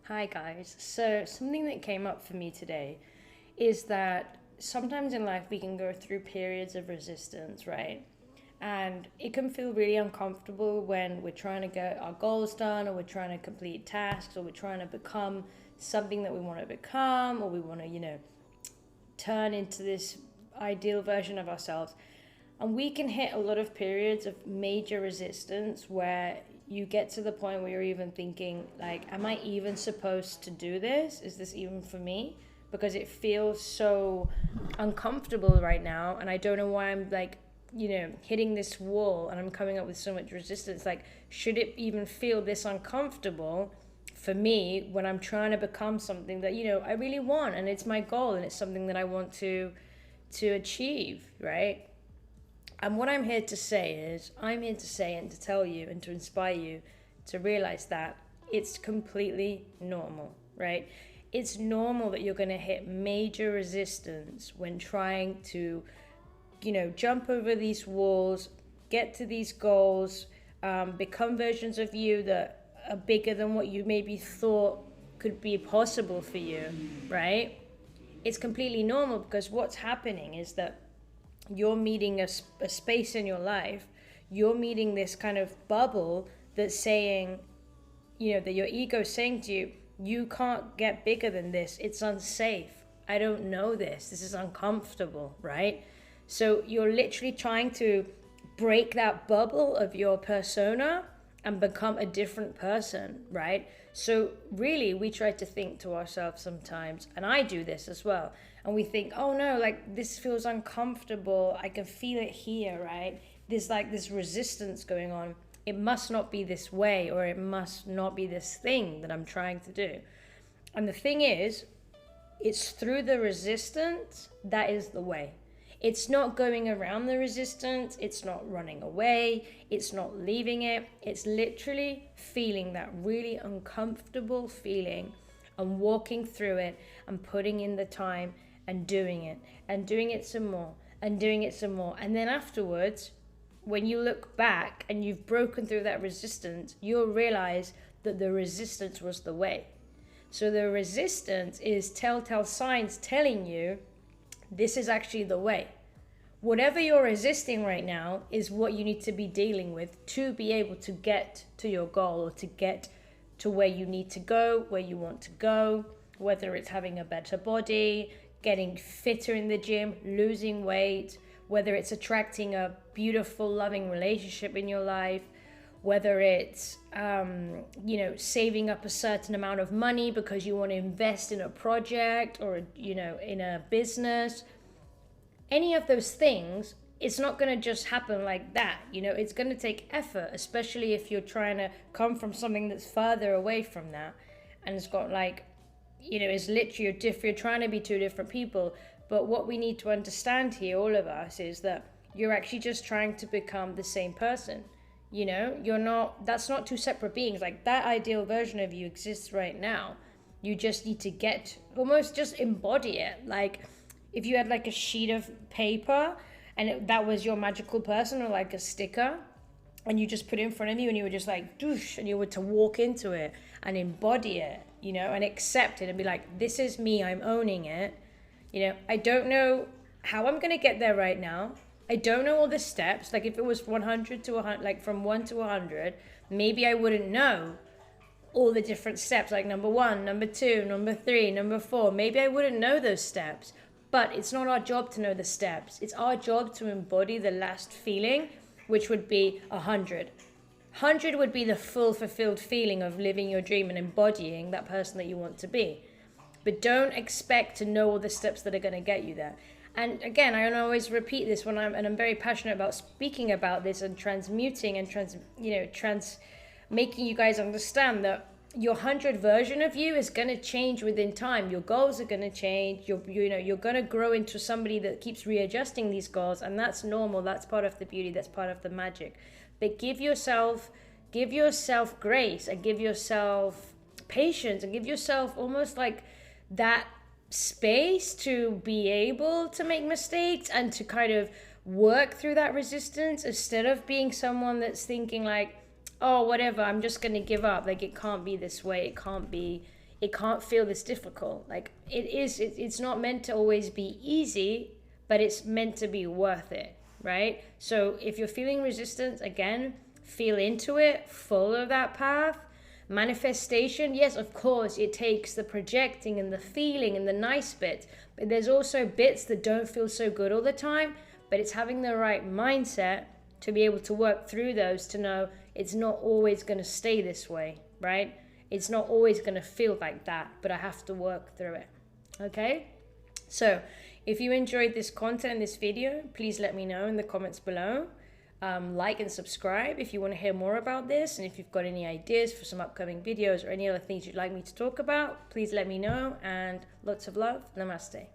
Hi guys. So something that came up for me today is that sometimes in life we can go through periods of resistance, right? And it can feel really uncomfortable when we're trying to get our goals done, or we're trying to complete tasks, or we're trying to become something that we want to become, or we want to, turn into this ideal version of ourselves. And we can hit a lot of periods of major resistance where you get to the point where you're even thinking, like, am I even supposed to do this? Is this even for me? Because it feels so uncomfortable right now. And I don't know why I'm like, hitting this wall and I'm coming up with so much resistance. Like, should it even feel this uncomfortable for me when I'm trying to become something that, I really want, and it's my goal, and it's something that I want to achieve, right? And what I'm here to say is, I'm here to say and to tell you and to inspire you to realize that it's completely normal, right? It's normal that you're going to hit major resistance when trying to, jump over these walls, get to these goals, become versions of you that are bigger than what you maybe thought could be possible for you, right? It's completely normal because what's happening is that you're meeting a space in your life, you're meeting this kind of bubble that's saying, that your ego is saying to you, you can't get bigger than this. It's unsafe. I don't know this. This is uncomfortable, right? So you're literally trying to break that bubble of your persona and become a different person, right? So really, we try to think to ourselves sometimes, and I do this as well, and we think, oh no, like this feels uncomfortable. I can feel it here, right? There's like this resistance going on. It must not be this way, or it must not be this thing that I'm trying to do. And the thing is, it's through the resistance that is the way. It's not going around the resistance, it's not running away, it's not leaving it. It's literally feeling that really uncomfortable feeling and walking through it and putting in the time and doing it some more and doing it some more. And then afterwards, when you look back and you've broken through that resistance, you'll realize that the resistance was the way. So the resistance is telltale signs telling you this is actually the way. Whatever you're resisting right now is what you need to be dealing with to be able to get to your goal, or to get to where you need to go, where you want to go, whether it's having a better body, getting fitter in the gym, losing weight, whether it's attracting a beautiful, loving relationship in your life, whether it's saving up a certain amount of money because you want to invest in a project, or in a business. Any of those things, it's not going to just happen like that. It's going to take effort, especially if you're trying to come from something that's further away from that, and it's got like, it's literally you're trying to be two different people. But what we need to understand here, all of us, is that you're actually just trying to become the same person. You're not, that's not two separate beings. Like, that ideal version of you exists right now. You just need to almost just embody it. Like, if you had like a sheet of paper and that was your magical person, or like a sticker, and you just put it in front of you and you were just like doosh, and you were to walk into it and embody it, and accept it and be like, this is me, I'm owning it. I don't know how I'm going to get there right now. I don't know all the steps. Like, if it was 100 to 100, like from 1 to 100, maybe I wouldn't know all the different steps, like number 1, number 2, number 3, number 4. Maybe I wouldn't know those steps. But it's not our job to know the steps. It's our job to embody the last feeling, which would be 100. 100 would be the full fulfilled feeling of living your dream and embodying that person that you want to be. But don't expect to know all the steps that are going to get you there. And again, I always repeat this I'm very passionate about speaking about this and transmuting and making you guys understand that your 100 version of you is going to change within time. Your goals are going to change. You're going to grow into somebody that keeps readjusting these goals, and that's normal. That's part of the beauty. That's part of the magic. But give yourself grace, and give yourself patience, and give yourself almost like that space to be able to make mistakes and to kind of work through that resistance, instead of being someone that's thinking like, oh, whatever, I'm just going to give up. Like, it can't be this way. It can't be, it can't feel this difficult. Like it's not meant to always be easy, but it's meant to be worth it, right? So if you're feeling resistance, again, feel into it, follow that path. Manifestation, yes, of course, it takes the projecting and the feeling and the nice bits, but there's also bits that don't feel so good all the time, but it's having the right mindset to be able to work through those, to know it's not always going to stay this way, right? It's not always going to feel like that, but I have to work through it. Okay? So if you enjoyed this content in this video, please let me know in the comments below. Like and subscribe if you want to hear more about this, and if you've got any ideas for some upcoming videos or any other things you'd like me to talk about, please let me know, and lots of love. Namaste.